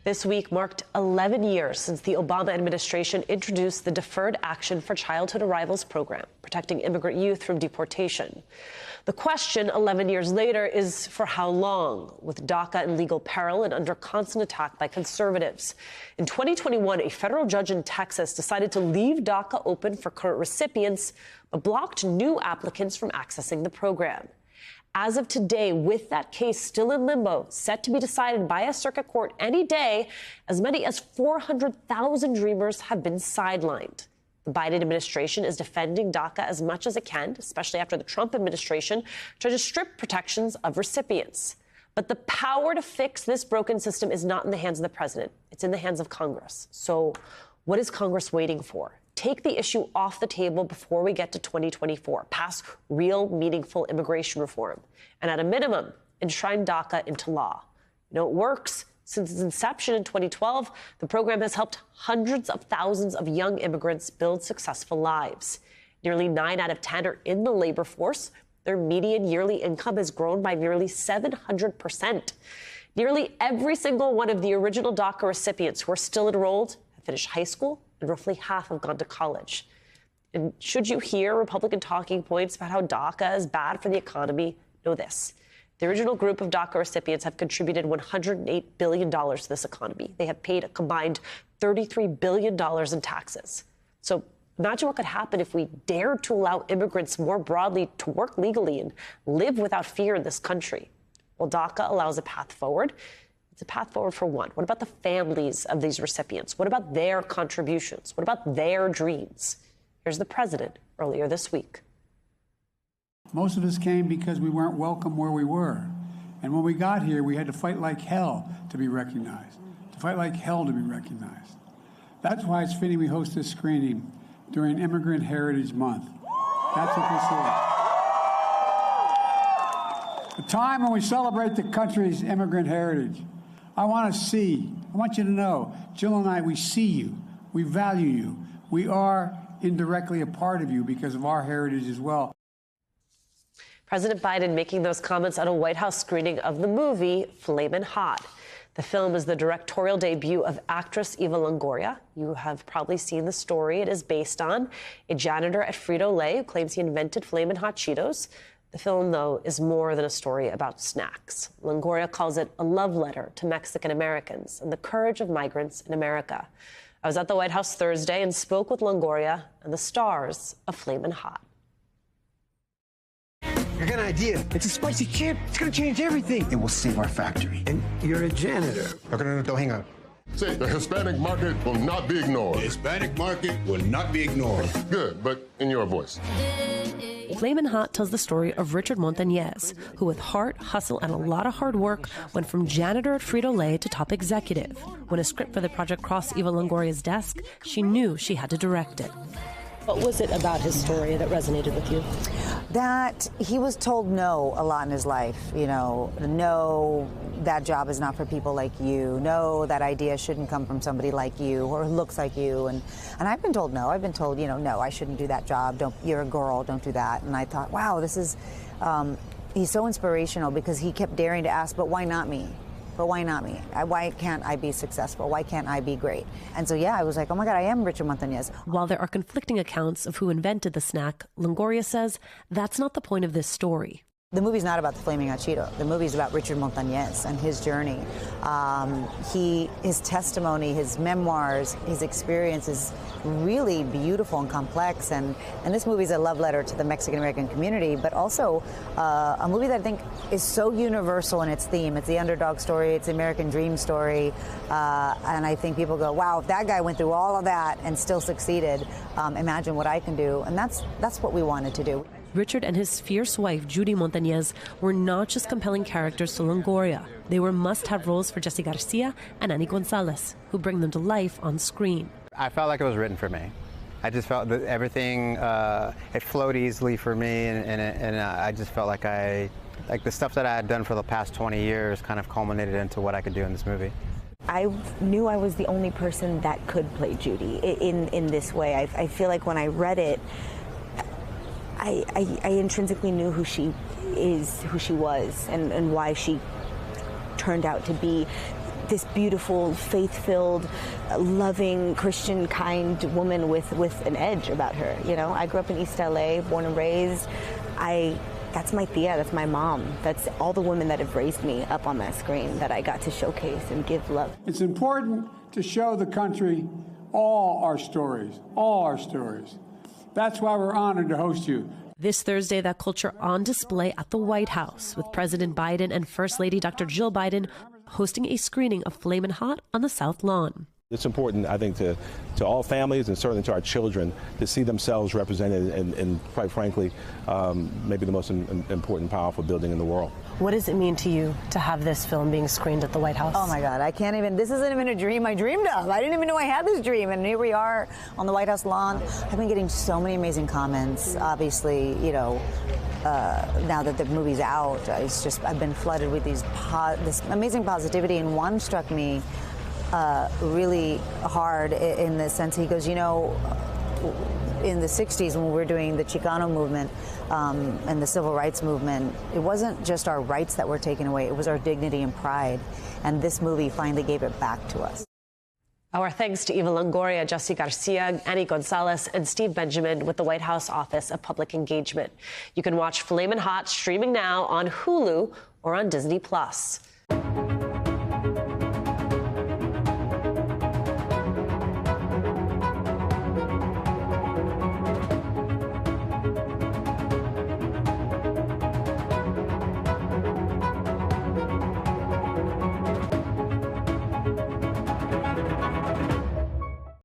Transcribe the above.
This week marked 11 years since the Obama administration introduced the Deferred Action for Childhood Arrivals program, protecting immigrant youth from deportation. The question 11 years later is for how long, with DACA in legal peril and under constant attack by conservatives. In 2021, a federal judge in Texas decided to leave DACA open for current recipients, but blocked new applicants from accessing the program. As of today, with that case still in limbo, set to be decided by a circuit court any day, as many as 400,000 Dreamers have been sidelined. The Biden administration is defending DACA as much as it can, especially after the Trump administration tried to strip protections of recipients. But the power to fix this broken system is not in the hands of the president. It's in the hands of Congress. So what is Congress waiting for? Take the issue off the table before we get to 2024. Pass real, meaningful immigration reform. And at a minimum, enshrine DACA into law. You know, it works. Since its inception in 2012, the program has helped hundreds of thousands of young immigrants build successful lives. Nearly 9 out of 10 are in the labor force. Their median yearly income has grown by nearly 700%. Nearly every single one of the original DACA recipients who are still enrolled have finished high school, and roughly half have gone to college. And should you hear Republican talking points about how DACA is bad for the economy, know this. The original group of DACA recipients have contributed $108 billion to this economy. They have paid a combined $33 billion in taxes. So imagine what could happen if we dared to allow immigrants more broadly to work legally and live without fear in this country. Well, DACA allows a path forward. It's a path forward for one. What about the families of these recipients? What about their contributions? What about their dreams? Here's the president earlier this week. Most of us came because we weren't welcome where we were. And when we got here, we had to fight like hell to be recognized, to fight like hell to be recognized. That's why it's fitting we host this screening during Immigrant Heritage Month. That's what this is. A time when we celebrate the country's immigrant heritage. I want you to know, Jill and I, we see you, we value you. We are indirectly a part of you because of our heritage as well. President Biden making those comments at a White House screening of the movie Flamin' Hot. The film is the directorial debut of actress Eva Longoria. You have probably seen the story it is based on. A janitor at Frito-Lay who claims he invented Flamin' Hot Cheetos. The film, though, is more than a story about snacks. Longoria calls it a love letter to Mexican Americans and the courage of migrants in America. I was at the White House Thursday and spoke with Longoria and the stars of Flamin' Hot. I got an idea. It's a spicy chip. It's going to change everything. It will save our factory. And you're a janitor. No, hang on. Say, the Hispanic market will not be ignored. The Hispanic market will not be ignored. Good, but in your voice. Flamin' Hot tells the story of Richard Montañez, who with heart, hustle, and a lot of hard work went from janitor at Frito-Lay to top executive. When a script for the project crossed Eva Longoria's desk, she knew she had to direct it. What was it about his story that resonated with you? That he was told no a lot in his life. You know, no, that job is not for people like you. No, that idea shouldn't come from somebody like you or who looks like you. And I've been told no. I've been told, you know, no, I shouldn't do that job. You're a girl, don't do that. And I thought, wow, this is, he's so inspirational because he kept daring to ask, but why not me? But why not me? Why can't I be successful? Why can't I be great? And so, yeah, I was like, oh my God, I am Richard Montañez. While there are conflicting accounts of who invented the snack, Longoria says that's not the point of this story. The movie's not about the Flaming Hot Cheeto. The movie's about Richard Montañez and his journey. His testimony, his memoirs, his experience is really beautiful and complex. And this movie's a love letter to the Mexican-American community, but also a movie that I think is so universal in its theme. It's the underdog story. It's the American dream story. And I think people go, wow, if that guy went through all of that and still succeeded, imagine what I can do. And that's what we wanted to do. Richard and his fierce wife, Judy Montañez, were not just compelling characters to Longoria. They were must-have roles for Jesse Garcia and Annie Gonzalez, who bring them to life on screen. I felt like it was written for me. I just felt that everything, it flowed easily for me, and I just felt like the stuff that I had done for the past 20 years kind of culminated into what I could do in this movie. I knew I was the only person that could play Judy in this way. I feel like when I read it, I intrinsically knew who she is, who she was, and why she turned out to be this beautiful, faith-filled, loving, Christian, kind woman with an edge about her. You know, I grew up in East LA, born and raised. That's my tia, that's my mom. That's all the women that have raised me up on that screen that I got to showcase and give love. It's important to show the country all our stories, all our stories. That's why we're honored to host you. This Thursday, that culture on display at the White House, with President Biden and First Lady Dr. Jill Biden hosting a screening of Flamin' Hot on the South Lawn. It's important, I think, to all families and certainly to our children to see themselves represented in quite frankly, maybe the most important, powerful building in the world. What does it mean to you to have this film being screened at the White House? Oh my God, I can't even, this isn't even a dream I dreamed of. I didn't even know I had this dream, and here we are on the White House lawn. I've been getting so many amazing comments. Obviously, you know, now that the movie's out, I've been flooded with this amazing positivity, and one struck me really hard in the sense, he goes, you know, in the 60s when we were doing the Chicano movement and the civil rights movement, it wasn't just our rights that were taken away, it was our dignity and pride. And this movie finally gave it back to us. Our thanks to Eva Longoria, Jesse Garcia, Annie Gonzalez, and Steve Benjamin with the White House Office of Public Engagement. You can watch Flamin' Hot streaming now on Hulu or on Disney+.